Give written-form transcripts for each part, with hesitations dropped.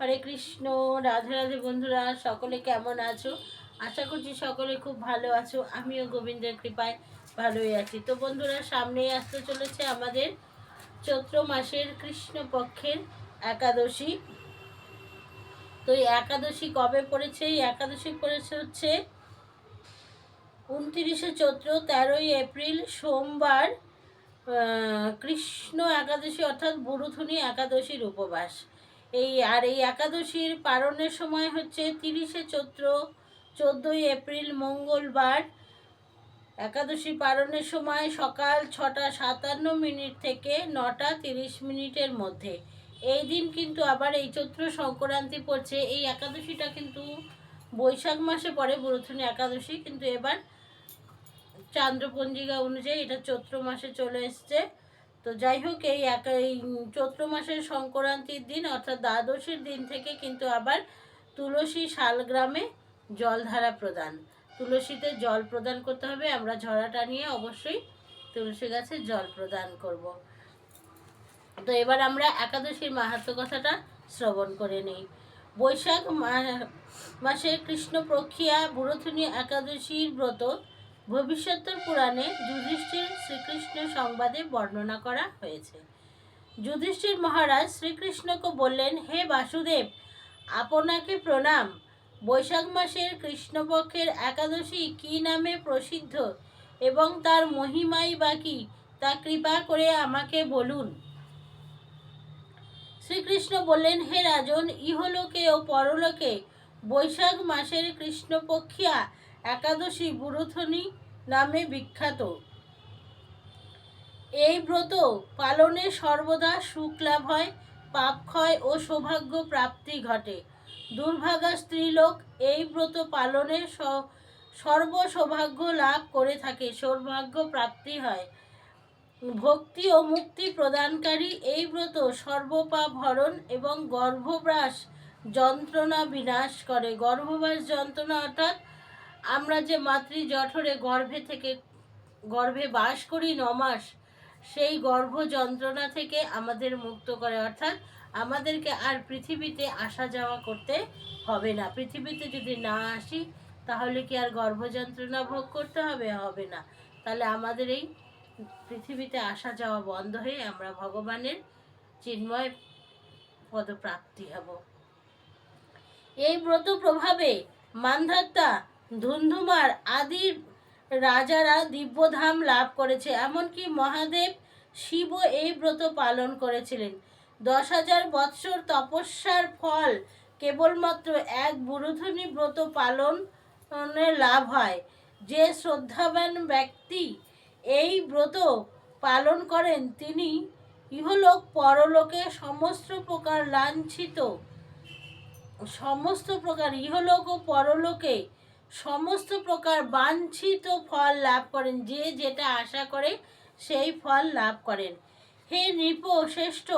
হরে কৃষ্ণ। রাধে রাধে বন্ধুরা, সকলে কেমন আছো? আশা করছি সকলে খুব ভালো আছো। আমিও গোবিন্দের কৃপায় ভালোই আছি। তো বন্ধুরা, সামনেই আসতে চলেছে আমাদের চৈত্র মাসের কৃষ্ণপক্ষের একাদশী। তো এই একাদশী কবে পড়েছে? এই একাদশী পড়েছে হচ্ছে 29শে চৈত্র, 13ই এপ্রিল সোমবার, কৃষ্ণ একাদশী অর্থাৎ বুরুথুনি একাদশীর উপবাস। এই একাদশীর পালনের সময় হচ্ছে 30শে চৈত্র, 14ই এপ্রিল মঙ্গলবার। একাদশী পালনের সময় সকাল 6টা 57 মিনিট থেকে 9টা 30 মিনিটের মধ্যে। এই দিন কিন্তু আবার এই চৈত্র সংক্রান্তি পড়ছে। এই একাদশীটা কিন্তু বৈশাখ মাসে পড়ে, বুরুথুনি একাদশী, কিন্তু এবার চান্দ্রপঞ্জিকা অনুযায়ী এটা চৈত্র মাসে চলে এসছে। তো যাই হোক, এই চৈত্র মাসের সংক্রান্তির দিন অর্থাৎ দ্বাদশীর দিন থেকে কিন্তু আবার তুলসী শালগ্রামে জলধারা প্রদান, তুলসীতে জল প্রদান করতে হবে। আমরা ঝরাটা নিয়ে অবশ্যই তুলসী গাছে জল প্রদান করব। তো এবার আমরা একাদশীর মাহাত্ম্য কথাটা শ্রবণ করে নিই। বৈশাখ মাসের কৃষ্ণপক্ষিয়া বুরুথুনি একাদশীর ব্রত ভবিষ্যতের পুরাণে যুধিষ্ঠির শ্রীকৃষ্ণ সংবাদে বর্ণনা করা হয়েছে। যুধিষ্ঠির মহারাজ শ্রীকৃষ্ণকে বললেন, হে বাসুদেব, আপনাকে প্রণাম। বৈশাখ মাসের কৃষ্ণপক্ষের একাদশী কী নামে প্রসিদ্ধ এবং তার মহিমাই বা কী, তা কৃপা করে আমাকে বলুন। শ্রীকৃষ্ণ বললেন, হে রাজন, ইহলোকে ও পরলোকে বৈশাখ মাসের কৃষ্ণপক্ষিয়া একাদশী বুরুথুনি নামে বিখ্যাত। এই ব্রত পালনে সর্বদা সুখ লাভ হয়, পাপ ক্ষয় ও সৌভাগ্য প্রাপ্তি ঘটে। দুর্ভাগা স্ত্রীলোক এই ব্রত পালনে সর্ব সৌভাগ্য লাভ করে থাকে, সৌভাগ্য প্রাপ্তি হয়। ভক্তি ও মুক্তি প্রদানকারী এই ব্রত সর্বপাপ হরণ এবং গর্ভবাস যন্ত্রণা বিনাশ করে। গর্ভবাস যন্ত্রণা অর্থাৎ আমরা যে মাতৃ জঠরে গর্ভে বাস করি 9 মাস, সেই গর্ভ যন্ত্রণা থেকে আমাদের মুক্ত করে, অর্থাৎ আমাদেরকে আর পৃথিবীতে আসা যাওয়া করতে হবে না। পৃথিবীতে যদি না আসি তাহলে কি আর গর্ভ যন্ত্রণা ভোগ করতে হবে? হবে না। তাহলে আমাদের এই পৃথিবীতে আসা যাওয়া বন্ধ হয়ে আমরা ভগবানের চিন্ময় পদপ্রাপ্তি হব। এই ব্রত প্রভাবে মান্ধাত্তা, ধুন্ধুমার আদি রাজারা দিব্যধাম লাভ করেছে। এমনকি মহাদেব শিবও এই ব্রত পালন করেছিলেন। 10,000 বৎসর তপস্যার ফল কেবলমাত্র এক বুরুথুনি ব্রত পালনে লাভ হয়। যে শ্রদ্ধাবান ব্যক্তি এই ব্রত পালন করেন তিনি ইহলোক পরলোকে সমস্ত প্রকার ইহলোক ও পরলোকে সমস্ত প্রকার বাঞ্ছিত ফল লাভ করেন। যে যেটা আশা করে সেই ফল লাভ করেন। হে নৃপ শ্রেষ্ঠ,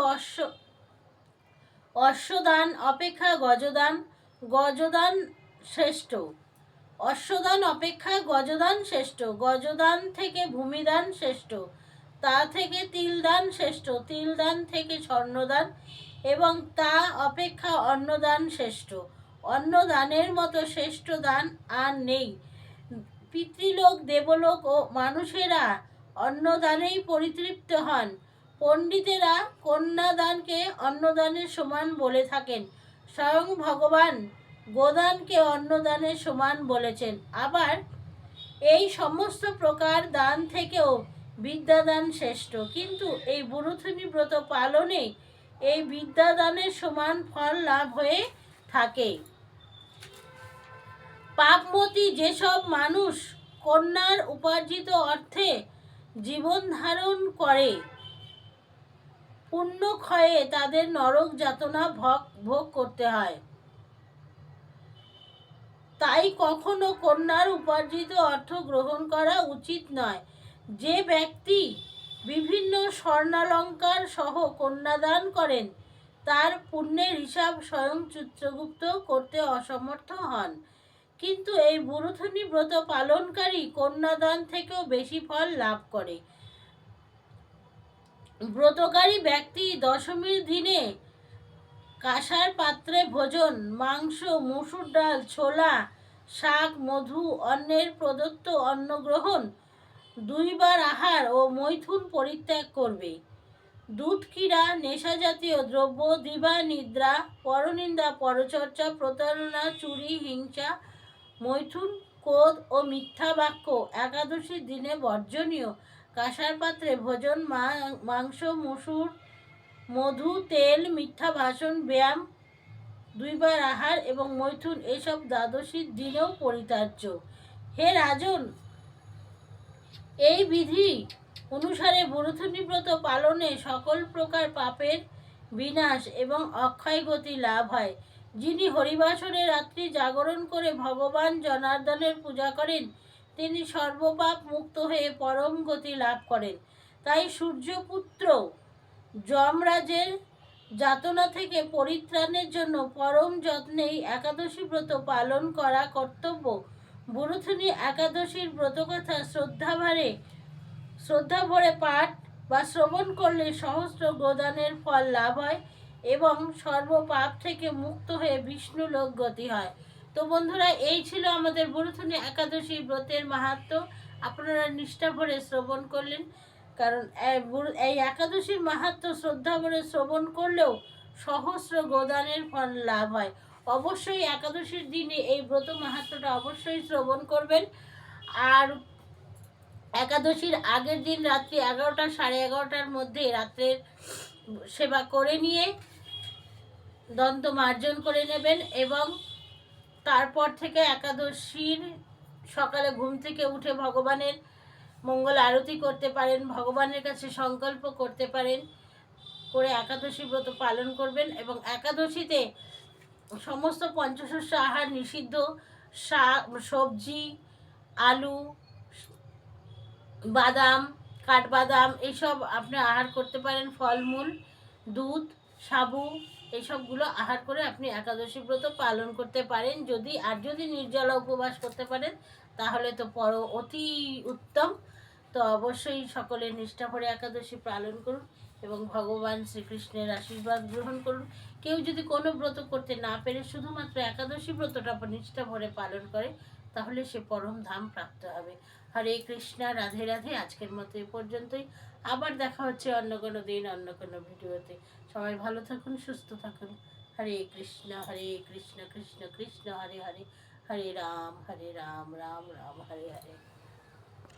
অশ্বদান অপেক্ষা গজদান শ্রেষ্ঠ। অশ্বদান অপেক্ষা গজদান শ্রেষ্ঠ। গজদান থেকে ভূমিদান শ্রেষ্ঠ। তা থেকে তিলদান শ্রেষ্ঠ। তিলদান থেকে স্বর্ণদান এবং তা অপেক্ষা অন্নদান শ্রেষ্ঠ। অন্নদানের মতো শ্রেষ্ঠ দান আর নেই। পিতৃলোক, দেবলোক ও মানুষেরা অন্নদানেই পরিতৃপ্ত হন। পণ্ডিতেরা কন্যাদানকে অন্নদানের সমান বলে থাকেন। স্বয়ং ভগবান গোদানকে অন্নদানের সমান বলেছেন। আবার এই সমস্ত প্রকার দান থেকেও বিদ্যাদান শ্রেষ্ঠ। কিন্তু এই বুরুথুনি ব্রত পালনে এই বিদ্যাদানের সমান ফল লাভ হয়ে থাকে। পাপমতী যেসব মানুষ কন্যার উপার্জিত অর্থে জীবন ধারণ করে, পুণ্যক্ষয়ে তাদের নরক যাতনা ভোগ করতে হয়। তাই কখনো কন্যার উপার্জিত অর্থ গ্রহণ করা উচিত নয়। যে ব্যক্তি বিভিন্ন স্বর্ণালঙ্কার সহ কন্যাদান করেন তার পুণ্যের হিসাব স্বয়ং চিত্রগুপ্ত করতে অসমর্থ হন। কিন্তু এই বুরুথুনি ব্রত পালনকারী কন্যাদান থেকেও বেশি ফল লাভ করে। ব্রতকারী ব্যক্তি দশমীর দিনে কাঁসার পাত্রে ভোজন, মাংস, মসুর ডাল, ছোলা, শাক, মধু, অন্যের প্রদত্ত অন্ন গ্রহণ, 2বার আহার ও মৈথুন পরিত্যাগ করবে। দুধ, ক্রীড়া, নেশাজাতীয় দ্রব্য, দিবা নিদ্রা, পরনিন্দা, পরচর্চা, প্রতারণা, চুরি, হিংসা, মৈথুন, ক্রোধ ও মিথ্যা বাক্য একাদশীর দিনে বর্জনীয়। কাঁসার পাত্রে ভোজন, মাংস, মসুর, মধু, তেল, মিথ্যা ভাষণ, ব্যায়াম, 2বার আহার এবং মৈথুন এসব দ্বাদশীর দিনেও পরিত্যাজ্য। হে রাজন, এই বিধি অনুসারে বরুথনী ব্রত পালনে সকল প্রকার পাপের বিনাশ এবং অক্ষয় গতি লাভ হয়। যিনি হরিবাসরে রাত্রি জাগরণ করে ভগবান জনার্দনের পূজা করেন তিনি সর্বপাপ মুক্ত হয়ে পরম গতি লাভ করেন। তাই সূর্যপুত্র যমরাজের যাতনা থেকে পরিত্রাণের জন্য পরম যত্নেই একাদশী ব্রত পালন করা কর্তব্য। বরুথনী একাদশীর ব্রতকথা শ্রদ্ধা ভরে পাঠ বা শ্রবণ করলে সহস্র গোদানের ফল লাভ হয় এবং সর্বপাপ থেকে মুক্ত হয়ে বিষ্ণু লোক গতি হয়। তো বন্ধুরা, এই ছিল আমাদের বরুথনী একাদশী ব্রতের মাহাত্ম্য। আপনারা নিষ্ঠা ভরে শ্রবণ করলেন, কারণ এই একাদশীর মাহাত্ম্য শ্রদ্ধা ভরে শ্রবণ করলেও সহস্র গোদানের ফল লাভ হয়। অবশ্যই একাদশীর দিনে এই ব্রত মাহাত্ম্যটা অবশ্যই শ্রবণ করবেন। আর একাদশীর আগের দিন রাত্রি 11টা, 11:30টার মধ্যে রাত্রের সেবা করে নিয়ে দন্ত মার্জন করে নেবেন এবং তারপর থেকে একাদশীর সকালে ঘুম থেকে উঠে ভগবানের মঙ্গল আরতি করতে পারেন, ভগবানের কাছে সংকল্প করতে পারেন, করে একাদশী ব্রত পালন করবেন। এবং একাদশীতে সমস্ত পঞ্চশস্য আহার নিষিদ্ধ। শাক, সবজি, আলু, বাদাম, কাঠবাদাম এইসব আপনি আহার করতে পারেন, ফলমূল, দুধ, সাবু এইসবগুলো আহার করে আপনি একাদশী ব্রত পালন করতে পারেন। যদি নির্জলা উপবাস করতে পারেন তাহলে তো অতি উত্তম। তো অবশ্যই সকলে নিষ্ঠা ভরে একাদশী পালন করুন এবং ভগবান শ্রীকৃষ্ণের আশীর্বাদ গ্রহণ করুন। কেউ যদি কোনো ব্রত করতে না পেরে শুধুমাত্র একাদশী ব্রতটা নিষ্ঠা ভরে পালন করে তাহলে সে পরম ধাম প্রাপ্ত হবে। হরে কৃষ্ণা, রাধে রাধে। আজকের মতো এ পর্যন্তই। আবার দেখা হচ্ছে অন্য কোনো দিন অন্য কোনো ভিডিওতে। সবাই ভালো থাকুন, সুস্থ থাকুন। হরে কৃষ্ণ কৃষ্ণ কৃষ্ণ হরে হরে, হরে রাম রাম রাম হরে হরে।